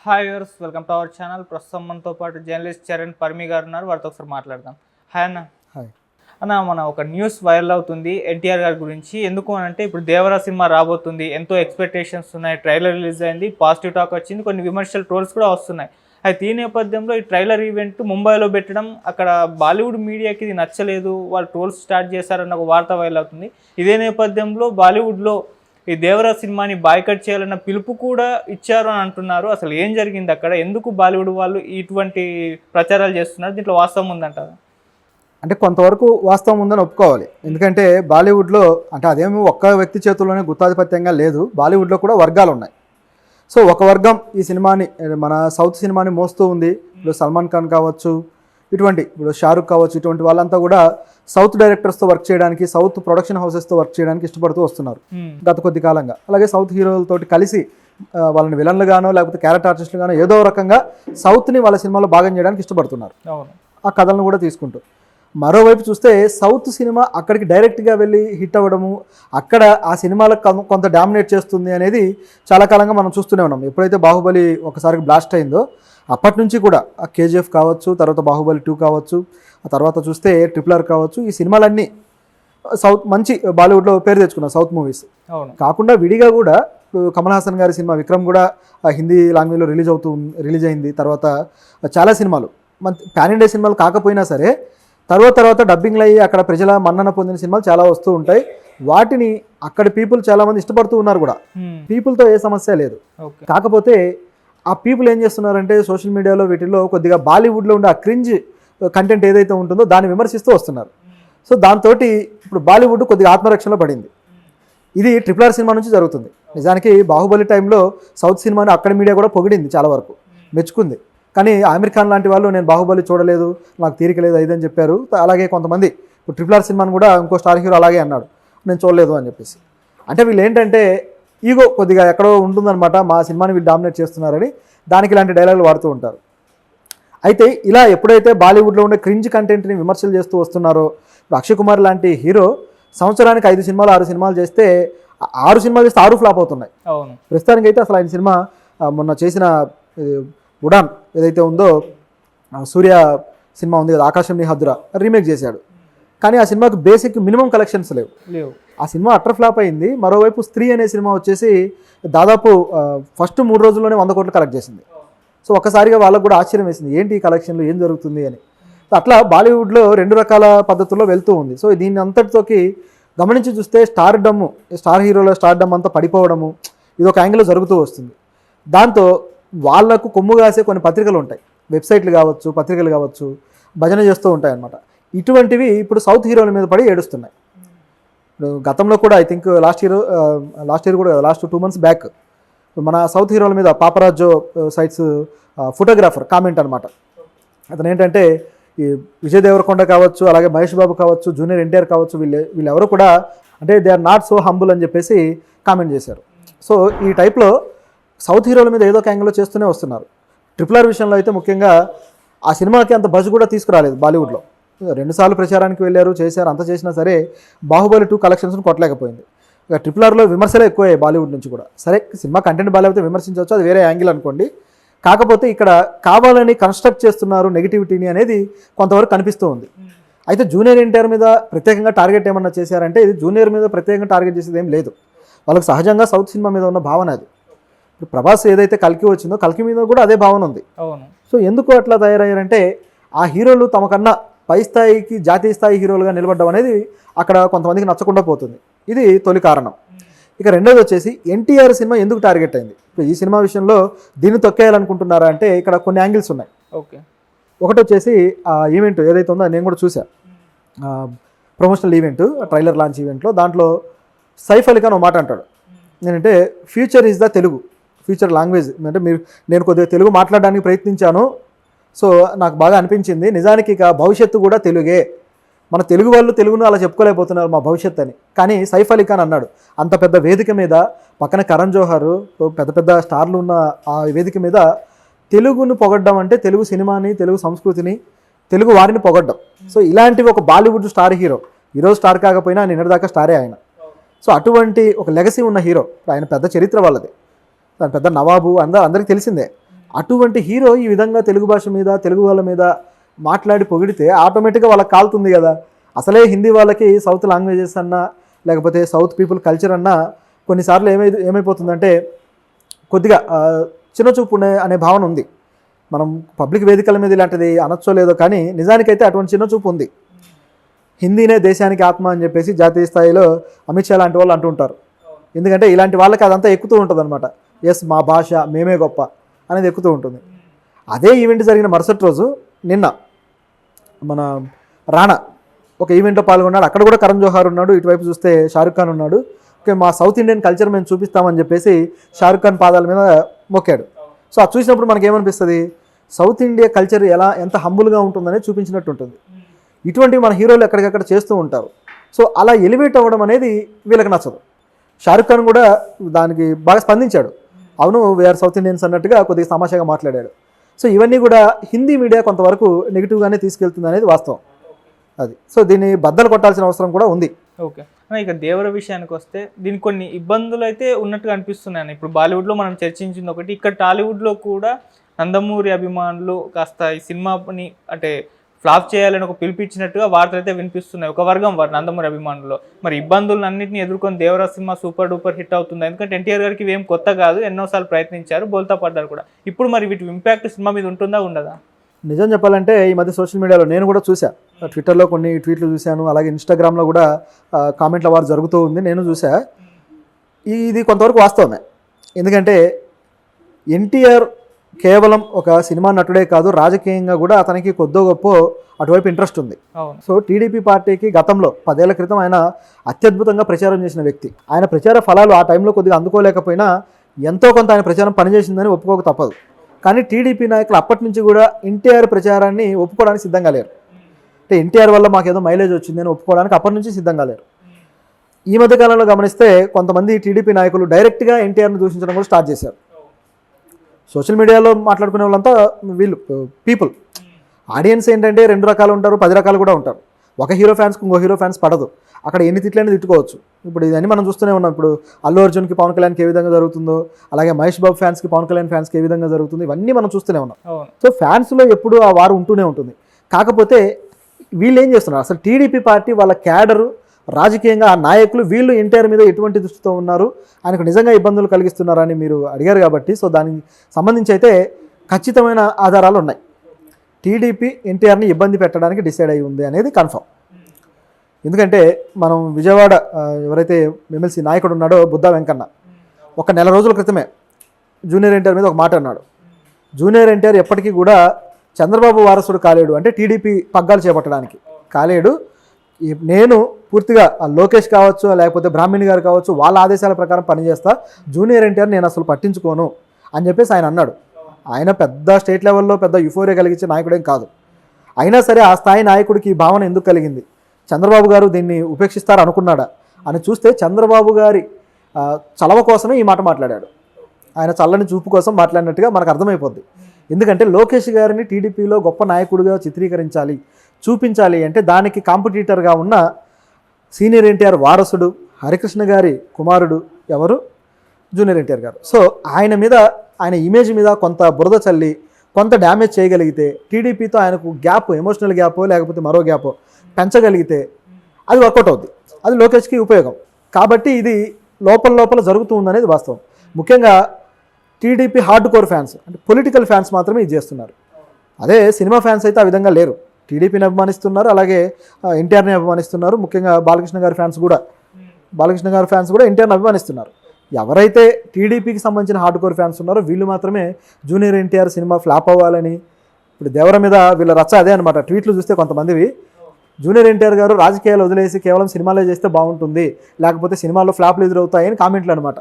Hi viewers, welcome to our channel. ప్రస్తుతం మనతో పాటు జర్నలిస్ట్ చరణ్ పర్మి గారు ఉన్నారు. వారితో ఒకసారి మాట్లాడదాం. హాయ్ అన్న. హాయ్ అన్న, మన ఒక న్యూస్ వైరల్ అవుతుంది ఎన్టీఆర్ గారి గురించి. ఎందుకు అంటే ఇప్పుడు దేవరా సినిమా రాబోతుంది, ఎంతో ఎక్స్పెక్టేషన్స్ ఉన్నాయి. ట్రైలర్ రిలీజ్ అయింది, పాజిటివ్ టాక్ వచ్చింది, కొన్ని విమర్శలు ట్రోల్స్ కూడా వస్తున్నాయి. అయితే ఈ నేపథ్యంలో ఈ ట్రైలర్ ఈవెంట్ ముంబైలో పెట్టడం అక్కడ బాలీవుడ్ మీడియాకి ఇది నచ్చలేదు, వాళ్ళు ట్రోల్స్ స్టార్ట్ చేశారన్న ఒక వార్త వైరల్ అవుతుంది. ఇదే నేపథ్యంలో బాలీవుడ్లో ఈ దేవరా సినిమాని బాయ్కట్ చేయాలన్న పిలుపు కూడా ఇచ్చారు అని అంటున్నారు. అసలు ఏం జరిగింది అక్కడ? ఎందుకు బాలీవుడ్ వాళ్ళు ఇటువంటి ప్రచారాలు చేస్తున్నారు? దీంట్లో వాస్తవం ఉందంటారా? అంటే కొంతవరకు వాస్తవం ఉందని ఒప్పుకోవాలి. ఎందుకంటే బాలీవుడ్లో అంటే అదేమి ఒక్క వ్యక్తి చేతుల్లోనే గుత్తాధిపత్యంగా లేదు. బాలీవుడ్లో కూడా వర్గాలు ఉన్నాయి. సో ఒక వర్గం ఈ సినిమాని, మన సౌత్ సినిమాని మోస్తూ ఉంది. ఇప్పుడు సల్మాన్ ఖాన్ కావచ్చు, ఇప్పుడు షారుఖ్ కావచ్చు, ఇటువంటి వాళ్ళంతా కూడా సౌత్ డైరెక్టర్స్తో వర్క్ చేయడానికి, సౌత్ ప్రొడక్షన్ హౌసెస్తో వర్క్ చేయడానికి ఇష్టపడుతూ వస్తున్నారు గత కొద్ది కాలంగా. అలాగే సౌత్ హీరోలతోటి కలిసి వాళ్ళని విలన్లుగానో లేకపోతే క్యారెక్టర్ ఆర్టిస్టులుగానో ఏదో రకంగా సౌత్ని వాళ్ళ సినిమాలో భాగం చేయడానికి ఇష్టపడుతున్నారు, ఆ కథలను కూడా తీసుకుంటూ. మరోవైపు చూస్తే సౌత్ సినిమా అక్కడికి డైరెక్ట్గా వెళ్ళి హిట్ అవ్వడము, అక్కడ ఆ సినిమాలకు కొంత డామినేట్ చేస్తుంది అనేది చాలా కాలంగా మనం చూస్తూనే ఉన్నాం. ఎప్పుడైతే బాహుబలి ఒకసారి బ్లాస్ట్ అయిందో అప్పటి నుంచి కూడా ఆ కేజీఎఫ్ కావచ్చు, తర్వాత బాహుబలి 2 కావచ్చు, ఆ తర్వాత చూస్తే RRR కావచ్చు, ఈ సినిమాలన్నీ సౌత్ మంచి బాలీవుడ్లో పేరు తెచ్చుకున్నాం సౌత్ మూవీస్. కాకుండా విడిగా కూడా కమల్ హాసన్ గారి సినిమా విక్రమ్ కూడా హిందీ లాంగ్వేజ్లో రిలీజ్ అయింది. తర్వాత చాలా సినిమాలు పాన్ ఇండియా సినిమాలు కాకపోయినా సరే తర్వాత డబ్బింగ్లు అయ్యి అక్కడ ప్రజల మన్నన పొందిన సినిమాలు చాలా వస్తూ ఉంటాయి. వాటిని అక్కడ పీపుల్ చాలామంది ఇష్టపడుతూ ఉన్నారు కూడా. పీపుల్తో ఏ సమస్య లేదు. కాకపోతే ఆ పీపుల్ ఏం చేస్తున్నారంటే సోషల్ మీడియాలో వీటిల్లో కొద్దిగా బాలీవుడ్లో ఉండే ఆ క్రింజ్ కంటెంట్ ఏదైతే ఉంటుందో దాన్ని విమర్శిస్తూ వస్తున్నారు. సో దాంతో ఇప్పుడు బాలీవుడ్ కొద్దిగా ఆత్మరక్షణలో పడింది. ఇది RRR సినిమా నుంచి జరుగుతుంది. నిజానికి బాహుబలి టైంలో సౌత్ సినిమాని అక్కడ మీడియా కూడా పొగిడింది, చాలా వరకు మెచ్చుకుంది. కానీ ఆమిర్ ఖాన్ లాంటి వాళ్ళు నేను బాహుబలి చూడలేదు, నాకు తీరిక లేదు ఇదని చెప్పారు. అలాగే కొంతమంది ఇప్పుడు RRR సినిమాని కూడా ఇంకో స్టార్ హీరో అలాగే అన్నాడు, నేను చూడలేదు అని చెప్పేసి. అంటే వీళ్ళు ఏంటంటే ఈగో కొద్దిగా ఎక్కడో ఉంటుందన్నమాట, మా సినిమాని వీళ్ళు డామినేట్ చేస్తున్నారని దానికి ఇలాంటి డైలాగులు వాడుతూ ఉంటారు. అయితే ఇలా ఎప్పుడైతే బాలీవుడ్లో ఉండే క్రింజ్ కంటెంట్ని విమర్శలు చేస్తూ వస్తున్నారో, ఇప్పుడు అక్షయ్ కుమార్ లాంటి హీరో సంవత్సరానికి 5 సినిమాలు 6 సినిమాలు చేస్తే 6 సినిమాలు చేస్తే 6 ఫ్లాప్ అవుతున్నాయి. ప్రస్తుతానికి అయితే అసలు ఆయన సినిమా మొన్న చేసిన ఉడాన్ ఏదైతే ఉందో, సూర్య సినిమా ఉంది కదా, ఆకాశం నీ హద్దురా, రీమేక్ చేశాడు. కానీ ఆ సినిమాకి బేసిక్ మినిమం కలెక్షన్స్ లేవు. ఆ సినిమా అట్టర్ ఫ్లాప్ అయింది. మరోవైపు స్త్రీ అనే సినిమా వచ్చేసి దాదాపు ఫస్ట్ 3 రోజుల్లోనే 100 కోట్లు కలెక్ట్ చేసింది. సో ఒక్కసారిగా వాళ్ళకు కూడా ఆశ్చర్యం వేసింది, ఏంటి ఈ కలెక్షన్లు, ఏం జరుగుతుంది అని. అట్లా బాలీవుడ్లో 2 రకాల పద్ధతుల్లో వెళ్తూ ఉంది. సో దీన్ని అంతటితోకి గమనించి చూస్తే స్టార్ హీరోల స్టార్ అంతా పడిపోవడము ఇది ఒక యాంగిల్లో జరుగుతూ వస్తుంది. దాంతో వాళ్లకు కొమ్ము కాసే కొన్ని పత్రికలు ఉంటాయి, వెబ్సైట్లు కావచ్చు, పత్రికలు కావచ్చు, భజన చేస్తూ ఉంటాయి అన్నమాట. ఇటువంటివి ఇప్పుడు సౌత్ హీరోల మీద పడి ఏడుస్తున్నాయి. ఇప్పుడు గతంలో కూడా ఐ థింక్ లాస్ట్ ఇయర్ కూడా లాస్ట్ 2 months బ్యాక్ మన సౌత్ హీరోల మీద పాపరాజో సైట్స్ ఫోటోగ్రాఫర్ కామెంట్ అనమాట. అతను ఏంటంటే ఈ విజయ్ దేవరకొండ కావచ్చు, అలాగే మహేష్ బాబు కావచ్చు, జూనియర్ ఎన్టీఆర్ కావచ్చు, వీళ్ళెవరు కూడా అంటే they are not so humble అని చెప్పేసి కామెంట్ చేశారు. సో ఈ టైప్లో సౌత్ హీరోల మీద ఏదో ఒక యాంగిల్లో చేస్తూనే వస్తున్నారు. RRR విషయంలో అయితే ముఖ్యంగా ఆ సినిమాకి అంత బజ్ కూడా తీసుకురాలేదు. బాలీవుడ్లో 2 సార్లు ప్రచారానికి వెళ్ళారు, చేశారు, అంత చేసినా సరే బాహుబలి 2 కలెక్షన్స్ని కొట్టలేకపోయింది. ఇక RRRలో విమర్శలే ఎక్కువయ్యాయి బాలీవుడ్ నుంచి కూడా. సరే సినిమా కంటెంట్ బాగాలేకపోతే విమర్శించవచ్చు, అది వేరే యాంగిల్ అనుకోండి. కాకపోతే ఇక్కడ కావాలని కన్స్ట్రక్ట్ చేస్తున్నారు నెగిటివిటీని అనేది కొంతవరకు కనిపిస్తూ ఉంది. అయితే జూనియర్ ఎన్టీఆర్ మీద ప్రత్యేకంగా టార్గెట్ ఏమన్నా చేశారంటే ఇది జూనియర్ మీద ప్రత్యేకంగా టార్గెట్ చేసేది ఏం లేదు. వాళ్ళకి సహజంగా సౌత్ సినిమా మీద ఉన్న భావన అది. ఇప్పుడు ప్రభాస్ ఏదైతే కల్కి వచ్చిందో కల్కి మీద కూడా అదే భావన ఉంది. సో ఎందుకు అట్లా తయారయ్యారంటే ఆ హీరోలు తమకన్నా పై స్థాయికి జాతీయ స్థాయి హీరోలుగా నిలబడడం అనేది అక్కడ కొంతమందికి నచ్చకుండా పోతుంది. ఇది తొలి కారణం. ఇక రెండోది వచ్చేసి ఎన్టీఆర్ సినిమా ఎందుకు టార్గెట్ అయింది. ఇప్పుడు ఈ సినిమా విషయంలో దీన్ని తొక్కేయాలనుకుంటున్నారా అంటే ఇక్కడ కొన్ని యాంగిల్స్ ఉన్నాయి. ఒకటి వచ్చేసి ఆ ఈవెంట్ ఏదైతే ఉందో నేను కూడా చూసా, ప్రమోషనల్ ఈవెంట్, ట్రైలర్ లాంచ్ ఈవెంట్లో. దాంట్లో సైఫ్ అలీ ఖాన్ ఒక మాట అంటాడు, నేనంటే future is the Telugu, future language. అంటే నేను కొద్దిగా తెలుగు మాట్లాడడానికి ప్రయత్నించాను, సో నాకు బాగా అనిపించింది. నిజానికి ఇక భవిష్యత్తు కూడా తెలుగే, మన తెలుగు వాళ్ళు తెలుగును అలా చెప్పుకోలేకపోతున్నారు మా భవిష్యత్తు అని. కానీ సైఫ్ అలీ ఖాన్ అన్నాడు, అంత పెద్ద వేదిక మీద పక్కన కరణ్ జోహర్ పెద్ద పెద్ద స్టార్లు ఉన్న ఆ వేదిక మీద తెలుగును పొగడ్డం అంటే తెలుగు సినిమాని, తెలుగు సంస్కృతిని, తెలుగు వారిని పొగడ్డం. సో ఇలాంటివి ఒక బాలీవుడ్ స్టార్ హీరో, ఈరోజు స్టార్ కాకపోయినా నిన్నటిదాకా స్టారే ఆయన. సో అటువంటి ఒక లెగసీ ఉన్న హీరో, ఆయన పెద్ద చరిత్ర వాళ్ళది, దాని పెద్ద నవాబు అందరికీ తెలిసిందే. అటువంటి హీరో ఈ విధంగా తెలుగు భాష మీద తెలుగు వాళ్ళ మీద మాట్లాడి పొగిడితే ఆటోమేటిక్గా వాళ్ళకి కాలుతుంది కదా. అసలే హిందీ వాళ్ళకి సౌత్ లాంగ్వేజెస్ అన్నా లేకపోతే సౌత్ పీపుల్ కల్చర్ అన్నా కొన్నిసార్లు ఏమైపోతుందంటే కొద్దిగా చిన్నచూపు అనే భావన ఉంది. మనం పబ్లిక్ వేదికల మీద ఇలాంటిది అనొచ్చో లేదో కానీ నిజానికైతే అటువంటి చిన్నచూపు ఉంది. హిందీనే దేశానికి ఆత్మ అని చెప్పేసి జాతీయ స్థాయిలో అమిత్ షా లాంటి వాళ్ళు అంటుంటారు. ఎందుకంటే ఇలాంటి వాళ్ళకి అదంతా ఎక్కుతూ ఉంటుంది అనమాట. ఎస్ మా భాష మేమే గొప్ప అనేది ఎక్కుతూ ఉంటుంది. అదే ఈవెంట్ జరిగిన మరుసటి రోజు నిన్న మన రాణా ఒక ఈవెంట్లో పాల్గొన్నాడు. అక్కడ కూడా కరణ్ జోహార్ ఉన్నాడు, ఇటువైపు చూస్తే షారుఖ్ ఖాన్ ఉన్నాడు. ఓకే మా సౌత్ ఇండియన్ కల్చర్ మేము చూపిస్తామని చెప్పేసి షారుఖ్ ఖాన్ పాదాల మీద మొక్కాడు. సో అది చూసినప్పుడు మనకి ఏమనిపిస్తుంది, సౌత్ ఇండియా కల్చర్ ఎంత హంబుల్గా ఉంటుందనేది చూపించినట్టు ఉంటుంది. ఇటువంటివి మన హీరోలు ఎక్కడికక్కడ చేస్తూ ఉంటారు. సో అలా ఎలివేట్ అవ్వడం అనేది వీళ్ళకి నచ్చదు. షారుఖ్ ఖాన్ కూడా దానికి బాగా స్పందించాడు. అవును వీఆర్ సౌత్ ఇండియన్స్ అన్నట్టుగా కొద్దిగా తమాషాగా మాట్లాడాడు. సో ఇవన్నీ కూడా హిందీ మీడియా కొంతవరకు నెగిటివ్గానే తీసుకెళ్తుంది అనేది వాస్తవం. అది సో దీన్ని బద్దలు కొట్టాల్సిన అవసరం కూడా ఉంది. ఓకే, ఇక దేవర విషయానికి వస్తే దీనికి కొన్ని ఇబ్బందులు అయితే ఉన్నట్టుగా అనిపిస్తున్నాయి. ఇప్పుడు బాలీవుడ్లో మనం చర్చించింది ఒకటి, ఇక్కడ టాలీవుడ్లో కూడా నందమూరి అభిమానులు కాస్త ఈ సినిమాని అంటే ఫ్లాప్ చేయాలని ఒక పిలిపించినట్టుగా వార్తలు అయితే వినిపిస్తున్నాయి. ఒక వర్గం వారు నందమూరి అభిమానుల్లో మరి ఇబ్బందులను అన్నింటినీ ఎదుర్కొని Devara cinema super duper hit అవుతుంది. ఎందుకంటే ఎన్టీఆర్ గారికి ఇవేం కొత్త కాదు, ఎన్నోసార్లు ప్రయత్నించారు, బోల్తా పడ్డారు కూడా. ఇప్పుడు మరి వీటి ఇంపాక్ట్ సినిమా మీద ఉంటుందా ఉండదా? నిజం చెప్పాలంటే ఈ మధ్య సోషల్ మీడియాలో నేను కూడా చూసా, ట్విట్టర్లో కొన్ని ట్వీట్లు చూశాను, అలాగే ఇన్స్టాగ్రామ్లో కూడా కామెంట్ల వారు జరుగుతూ ఉంది, నేను చూసా. ఇది కొంతవరకు వాస్తవమే. ఎందుకంటే ఎన్టీఆర్ కేవలం ఒక సినిమా నటుడే కాదు, రాజకీయంగా కూడా అతనికి కొద్దో గొప్ప అటువైపు ఇంట్రెస్ట్ ఉంది. సో టీడీపీ పార్టీకి గతంలో 10 ఏళ్ల క్రితం ఆయన అత్యద్భుతంగా ప్రచారం చేసిన వ్యక్తి. ఆయన ప్రచార ఫలాలు ఆ టైంలో కొద్దిగా అందుకోలేకపోయినా ఎంతో కొంత ఆయన ప్రచారం పనిచేసిందని ఒప్పుకోక తప్పదు. కానీ టీడీపీ నాయకులు అప్పటి నుంచి కూడా ఎన్టీఆర్ ప్రచారాన్ని ఒప్పుకోవడానికి సిద్ధంగా లేరు. అంటే ఎన్టీఆర్ వల్ల మాకేదో మైలేజ్ వచ్చిందని ఒప్పుకోవడానికి అప్పటి నుంచి సిద్ధంగా లేరు. ఈ మధ్యకాలంలో గమనిస్తే కొంతమంది టీడీపీ నాయకులు డైరెక్ట్గా ఎన్టీఆర్ని దూషించడం కూడా స్టార్ట్ చేశారు. సోషల్ మీడియాలో మాట్లాడుకునే వాళ్ళంతా వీళ్ళు పీపుల్. ఆడియన్స్ ఏంటంటే 2 రకాలు ఉంటారు, 10 రకాలు కూడా ఉంటారు. ఒక హీరో ఫ్యాన్స్కి ఇంకో హీరో ఫ్యాన్స్ పడదు. అక్కడ ఎన్ని తిట్లైనా తిట్టుకోవచ్చు. ఇప్పుడు ఇదన్నీ మనం చూస్తూనే ఉన్నాం. ఇప్పుడు అల్లు అర్జున్కి పవన్ కళ్యాణ్కి ఏ విధంగా జరుగుతుందో, అలాగే మహేష్ బాబు ఫ్యాన్స్కి పవన్ కళ్యాణ్ ఫ్యాన్స్కి ఏ విధంగా జరుగుతుందో ఇవన్నీ మనం చూస్తూనే ఉన్నాం. సో ఫ్యాన్స్లో ఎప్పుడు ఆ వారు ఉంటూనే ఉంటుంది. కాకపోతే వీళ్ళు ఏం చేస్తున్నారు, అసలు టీడీపీ పార్టీ వాళ్ళ క్యాడరు రాజకీయంగా ఆ నాయకులు వీళ్ళు ఎన్టీఆర్ మీద ఎటువంటి దృష్టితో ఉన్నారు, ఆయనకు నిజంగా ఇబ్బందులు కలిగిస్తున్నారని మీరు అడిగారు కాబట్టి సో దానికి సంబంధించి అయితే ఖచ్చితమైన ఆధారాలు ఉన్నాయి. టీడీపీ ఎన్టీఆర్ని ఇబ్బంది పెట్టడానికి డిసైడ్ అయి ఉంది అనేది కన్ఫర్మ్. ఎందుకంటే మనం విజయవాడ ఎవరైతే ఎమ్మెల్సీ నాయకుడు ఉన్నాడో బుద్ధా వెంకన్న ఒక నెల రోజుల క్రితమే జూనియర్ ఎన్టీఆర్ మీద ఒక మాట అన్నాడు. జూనియర్ ఎన్టీఆర్ ఎప్పటికీ కూడా చంద్రబాబు వారసుడు కాలేడు, అంటే టీడీపీ పగ్గాలు చేపట్టడానికి కాలేడు. నేను పూర్తిగా లోకేష్ కావచ్చు లేకపోతే బ్రాహ్మణి గారు కావచ్చు వాళ్ళ ఆదేశాల ప్రకారం పనిచేస్తా, జూనియర్ ఎన్టీఆర్ నేను అసలు పట్టించుకోను అని చెప్పేసి ఆయన అన్నాడు. ఆయన పెద్ద స్టేట్ లెవెల్లో పెద్ద యుఫోరియా కలిగించే నాయకుడేం కాదు. అయినా సరే ఆ స్థాయి నాయకుడికి ఈ భావన ఎందుకు కలిగింది, చంద్రబాబు గారు దీన్ని ఉపేక్షిస్తారు అనుకున్నాడా అని చూస్తే చంద్రబాబు గారి చలవ కోసమే ఈ మాట మాట్లాడాడు. ఆయన చల్లని చూపు కోసం మాట్లాడినట్టుగా మనకు అర్థమైపోద్ది. ఎందుకంటే లోకేష్ గారిని టీడీపీలో గొప్ప నాయకుడిగా చిత్రీకరించాలి, చూపించాలి అంటే దానికి కాంపిటీటర్గా ఉన్న సీనియర్ ఎన్టీఆర్ వారసుడు హరికృష్ణ గారి కుమారుడు ఎవరు, జూనియర్ ఎన్టీఆర్ గారు. సో ఆయన మీద ఆయన ఇమేజ్ మీద కొంత బురద చల్లి కొంత డ్యామేజ్ చేయగలిగితే టీడీపీతో ఆయనకు గ్యాప్, ఎమోషనల్ గ్యాప్ లేకపోతే మరో గ్యాప్ పెంచగలిగితే అది వర్కౌట్ అవుద్ది, అది లోకేష్కి ఉపయోగం. కాబట్టి ఇది లోపల జరుగుతూ ఉందనేది వాస్తవం. ముఖ్యంగా టీడీపీ హార్డ్ కోర్ ఫ్యాన్స్ అంటే పొలిటికల్ ఫ్యాన్స్ మాత్రమే ఇది చేస్తున్నారు. అదే సినిమా ఫ్యాన్స్ అయితే ఆ విధంగా లేరు, టీడీపీని అభిమానిస్తున్నారు, అలాగే ఎన్టీఆర్ని అభిమానిస్తున్నారు. ముఖ్యంగా బాలకృష్ణ గారి ఫ్యాన్స్ కూడా ఎన్టీఆర్ని అభిమానిస్తున్నారు. ఎవరైతే టీడీపీకి సంబంధించిన హార్డ్ కోర్ ఫ్యాన్స్ ఉన్నారో వీళ్ళు మాత్రమే జూనియర్ ఎన్టీఆర్ సినిమా ఫ్లాప్ అవ్వాలని. ఇప్పుడు దేవర మీద వీళ్ళ రచ్చ అదే అనమాట. ట్వీట్లు చూస్తే కొంతమందివి జూనియర్ ఎన్టీఆర్ గారు రాజకీయాలు వదిలేసి కేవలం సినిమాలే చేస్తే బాగుంటుంది, లేకపోతే సినిమాల్లో ఫ్లాప్లు ఎదురవుతాయని కామెంట్లు అనమాట.